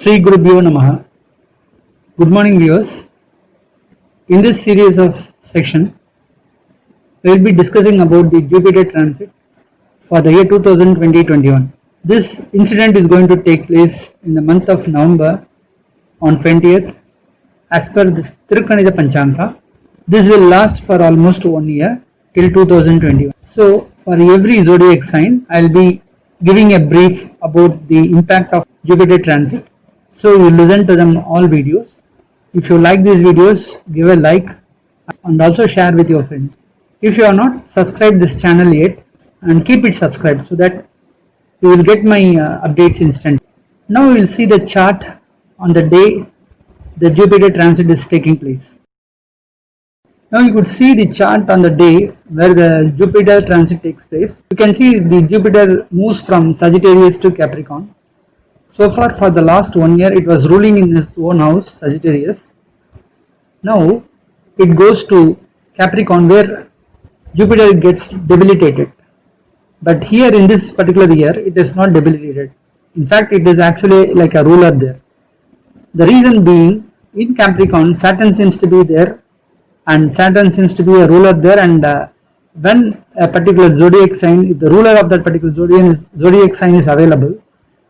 Sri Gurubhyo Namaha. Good morning, viewers. In this series of section, we will be discussing about the Jupiter transit for the year 2020-21. This incident is going to take place in the month of November on 20th as per this Tirukanida Panchanga. This will last for almost 1 year till 2021. So for every zodiac sign, I will be giving a brief about the impact of Jupiter transit. So you listen to them all videos. If you like these videos, give a like and also share with your friends. If you are not subscribed this channel yet, and keep it subscribed so that you will get my updates instantly. Now we will see the chart on the day the Jupiter transit is taking place. Now you could see the chart on the day where the Jupiter transit takes place. You can see the Jupiter moves from Sagittarius to Capricorn. So far for the last 1 year it was ruling in its own house, Sagittarius. Now it goes to Capricorn where Jupiter gets debilitated. But here in this particular year it is not debilitated. In fact it is actually like a ruler there. The reason being, in Capricorn Saturn seems to be there, and Saturn seems to be a ruler there, and when a particular zodiac sign, if the ruler of that particular zodiac sign is available,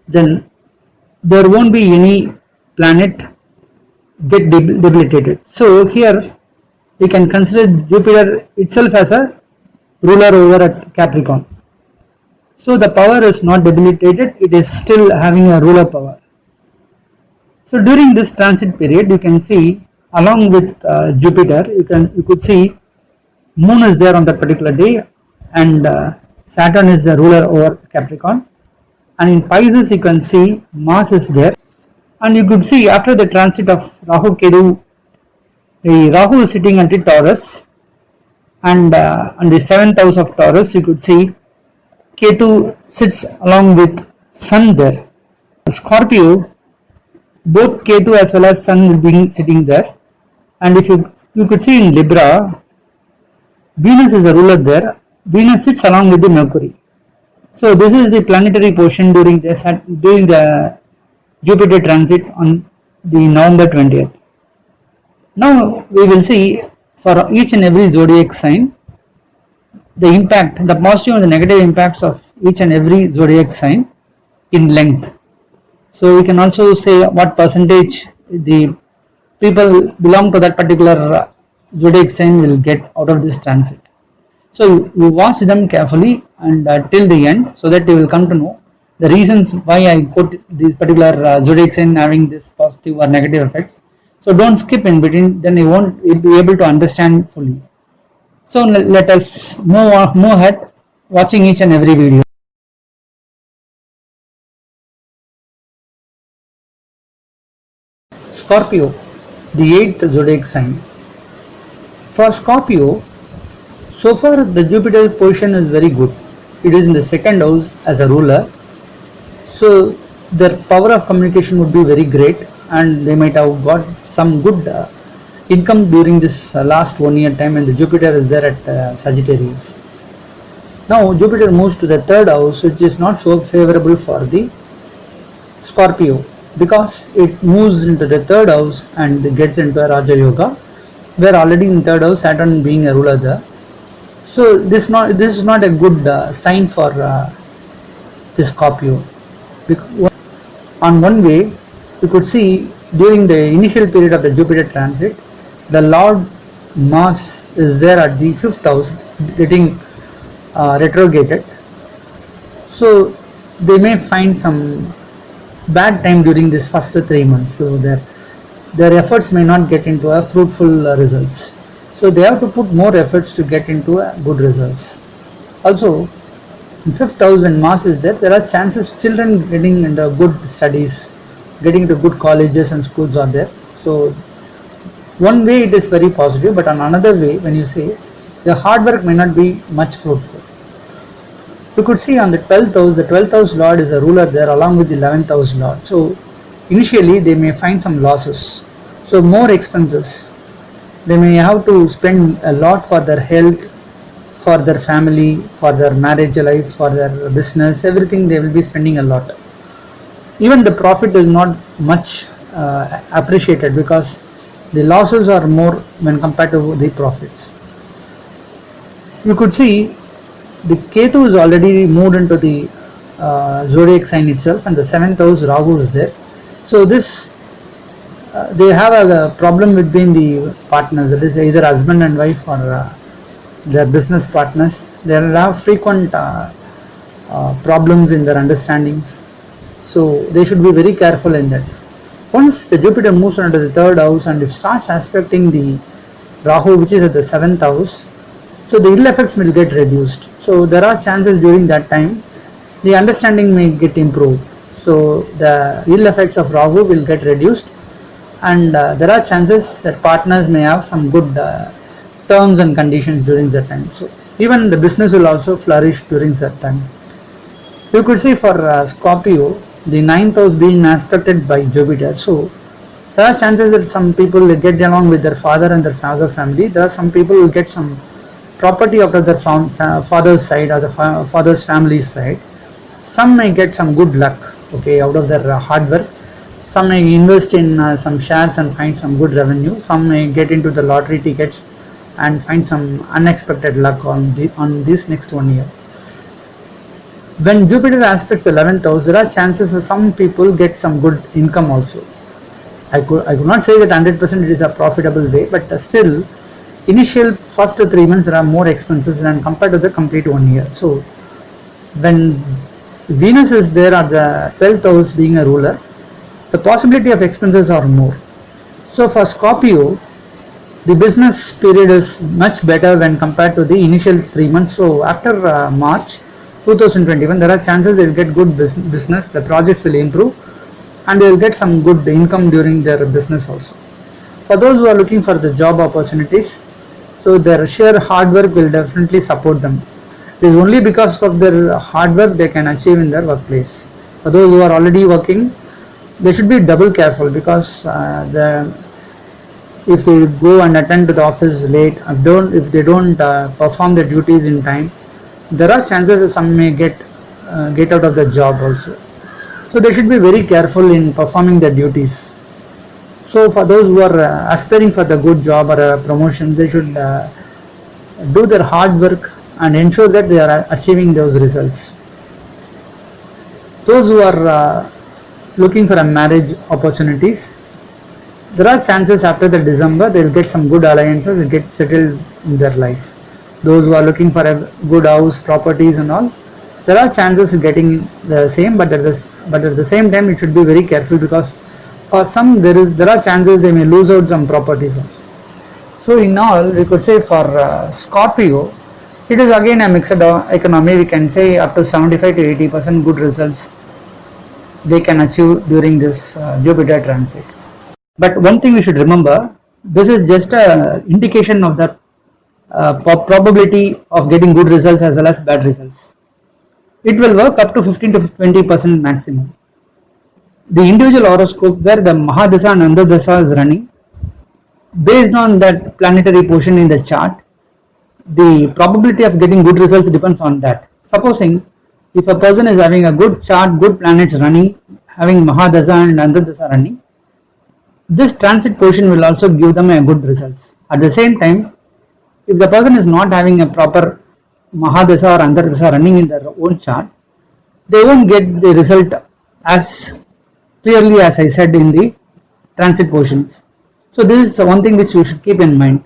then there won't be any planet get debilitated. So here we can consider Jupiter itself as a ruler over at Capricorn. So the power is not debilitated, it is still having a ruler power. So during this transit period you can see, along with Jupiter, you could see Moon is there on that particular day, and Saturn is the ruler over Capricorn. And in Pisces you can see Mars is there, and you could see after the transit of Rahu Ketu, the Rahu is sitting at the Taurus, and on the 7th house of Taurus you could see Ketu sits along with Sun there. Scorpio, both Ketu as well as Sun will be sitting there. And if you could see in Libra, Venus is a ruler there. Venus sits along with the Mercury. So this is the planetary portion during the Jupiter transit on the November 20th. Now we will see for each and every zodiac sign the impact, the positive and the negative impacts of each and every zodiac sign in length. So we can also say what percentage the people belong to that particular zodiac sign will get out of this transit. So you watch them carefully and till the end, so that you will come to know the reasons why I put this particular zodiac sign having this positive or negative effects. So don't skip in between, then you won't be able to understand fully. So let us move ahead watching each and every video. Scorpio, the 8th zodiac sign. For Scorpio, so far the Jupiter position is very good. It is in the 2nd house as a ruler, so their power of communication would be very great, and they might have got some good income during this last 1 year time, and the Jupiter is there at Sagittarius. Now Jupiter moves to the 3rd house, which is not so favorable for the Scorpio, because it moves into the 3rd house and gets into a Raja Yoga, where already in 3rd house Saturn being a ruler there. So this is not a good sign for the Scorpio. On one way you could see during the initial period of the Jupiter transit, the Lord Mars is there at the 5th house getting retrograded. So they may find some bad time during this first 3 months, so their efforts may not get into a fruitful results. So they have to put more efforts to get into good results. Also in 5th house, when Mars is there, there are chances children getting into good studies, getting into good colleges and schools are there. So one way it is very positive, but on another way, when you say, the hard work may not be much fruitful. You could see on the 12th house, the 12th house Lord is a ruler there along with the 11th house Lord. So initially they may find some losses, so more expenses. They may have to spend a lot for their health, for their family, for their marriage life, for their business, everything they will be spending a lot. even the profit is not much appreciated because the losses are more when compared to the profits. You could see the Ketu is already moved into the zodiac sign itself, and the seventh house Rahu is there. So this they have a problem between the partners, that is either husband and wife or their business partners. They have frequent problems in their understandings, so they should be very careful in that. Once the Jupiter moves into the third house and it starts aspecting the Rahu, which is at the seventh house, so the ill effects will get reduced. So there are chances during that time the understanding may get improved. So the ill effects of Rahu will get reduced, and there are chances that partners may have some good terms and conditions during that time. So even the business will also flourish during that time. You could see for Scorpio, the ninth house being aspected by Jupiter. So there are chances that some people will get along with their father and their father family. There are some people who get some property out of their father's side or the father's family's side. Some may get some good luck, okay, out of their hard work. Some may invest in some shares and find some good revenue. Some may get into the lottery tickets and find some unexpected luck on this next 1 year. When Jupiter aspects 11th house, there are chances for some people get some good income also. I could not say that 100% it is a profitable way, but still, initial first 3 months there are more expenses than compared to the complete 1 year. So when Venus is there at the 12th house being a ruler, the possibility of expenses are more. So for Scorpio, the business period is much better when compared to the initial 3 months. So after March 2021, there are chances they will get good business, the projects will improve, and they will get some good income during their business also. For those who are looking for the job opportunities, so their sheer hard work will definitely support them. It is only because of their hard work they can achieve in their workplace. For those who are already working, they should be double careful because if they go and attend to the office late, if they don't perform their duties in time, there are chances that some may get out of the job also. So they should be very careful in performing their duties. So for those who are aspiring for the good job or a promotion, they should do their hard work and ensure that they are achieving those results. Those who are looking for a marriage opportunities, there are chances after the December they will get some good alliances and get settled in their life. Those who are looking for a good house, properties and all, there are chances of getting the same, but at the same time it should be very careful because for some there are chances they may lose out some properties also. So in all, we could say for Scorpio, it is again a mixed economy. We can say up to 75 to 80% good results they can achieve during this Jupiter transit. But one thing we should remember, this is just an indication of the probability of getting good results as well as bad results. It will work up to 15 to 20% maximum. The individual horoscope where the Mahadasa and Andadasa is running, based on that planetary position in the chart, the probability of getting good results depends on that. Supposing if a person is having a good chart, good planets running, having Mahadasa and Andadasa running, this transit position will also give them a good results. At the same time, if the person is not having a proper Mahadasa or Andadasa running in their own chart, they won't get the result as clearly as I said in the transit positions. So this is one thing which you should keep in mind.